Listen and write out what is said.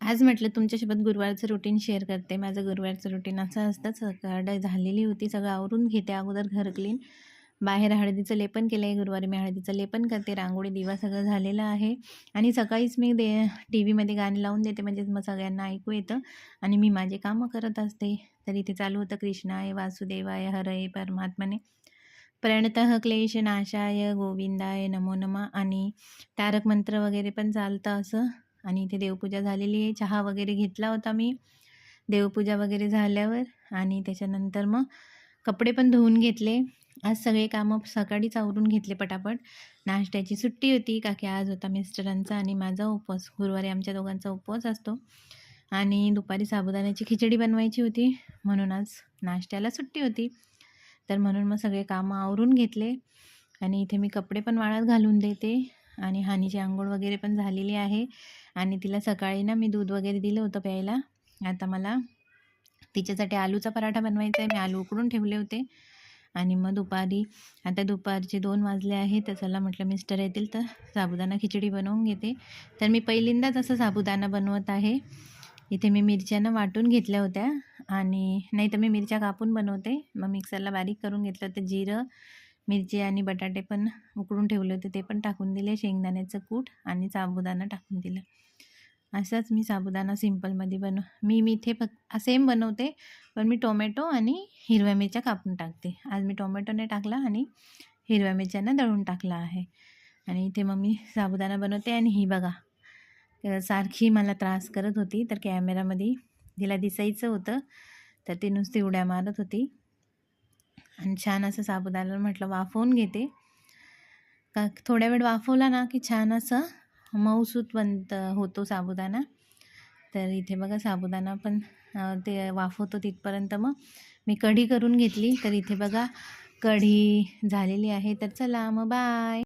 आज म्हटलं तुमच्यासोबत गुरुवारचं रुटीन शेअर करते. माझं गुरुवारचं रुटीन असं असतं, सकाळ झालेली होती, सगळं आवरून घेते अगोदर घर क्लीन. बाहेर हळदीचं लेपन केलं आहे. गुरुवारी मी हळदीचं लेपन करते. रांगोळी, दिवा सगळं झालेलं आहे. आणि सकाळीच मी टी व्हीमध्ये गाणी लावून देते, म्हणजेच मग सगळ्यांना ऐकू येतं आणि मी माझे कामं करत असते. तर इथे चालू होतं कृष्णाय वासुदेवाय हरये परमात्मने प्रणतः क्लेशनाशाय गोविंदाय नमो नमः. आणि तारक मंत्र वगैरे पण चालतं असं. आणि इथे देवपूजा झालेली आहे. चहा वगैरे घेतला होता मी देवपूजा वगैरे झाल्यावर. आणि त्याच्यानंतर मग कपडे पण धुवून घेतले. आज सगळे कामं सकाळीच आवरून घेतले पटापट. नाश्त्याची सुट्टी होती, का की आज होता मिस्टरांचा आणि माझा उपवास. गुरुवारी आमच्या दोघांचा उपवास असतो. आणि दुपारी साबुदाण्याची खिचडी बनवायची होती, म्हणून आज नाश्त्याला सुट्टी होती. तर म्हणून मग सगळे कामं आवरून घेतले. आणि इथे मी कपडे पण वाळत घालून देते. आणि हानीची आंघोळ वगैरे पण झालेली आहे. आणि तिला सकाळी ना मी दूध वगैरे दिलं होतं प्यायला. आता मला तिच्यासाठी आलूचा पराठा बनवायचा आहे. मी आलू उकडून ठेवले होते. आणि मग आता दुपारचे 2 वाजले आहे. तर चला म्हटलं मिस्टर येतील तर साबुदाणा खिचडी बनवून घेते. तर मी पहिल्यांदाच असं साबुदाणा बनवत आहे. इथे मी मिरच्या वाटून घेतल्या होत्या, आणि नाही तर मी मिरच्या कापून बनवते. मग मिक्सरला बारीक करून घेतलं होतं. जिरं, मिरची आणि बटाटे पण उकडून ठेवले होते, ते पण टाकून दिले. शेंगदाण्याचं कूट आणि साबुदाणा टाकून दिलं. असाच मी साबुदाणा सिंपलमध्ये मी इथे फक्त सेम बनवते, पण मी टोमॅटो आणि हिरव्या मिरच्या कापून टाकते. आज मी टोमॅटोने टाकला आणि हिरव्या मिरच्यांना दळून टाकला आहे. आणि इथे मग मी साबुदाणा बनवते. आणि ही बघा, सारखी मला त्रास करत होती. तर कॅमेरामध्ये तिला दिसायचं होतं, तर ती नुसती उड्या मारत होती. आणि छान असं साबुदाणा म्हटलं वाफवून घेते, का थोड्या वेळ वाफवला ना की छान असं मऊसूत होतो साबुदाणा. तर इथे बघा साबुदाणा पण ते वाफवतो तिथपर्यंत मग मी कढी करून घेतली. तर इथे बघा कढी झालेली आहे. तर चला मग बाय.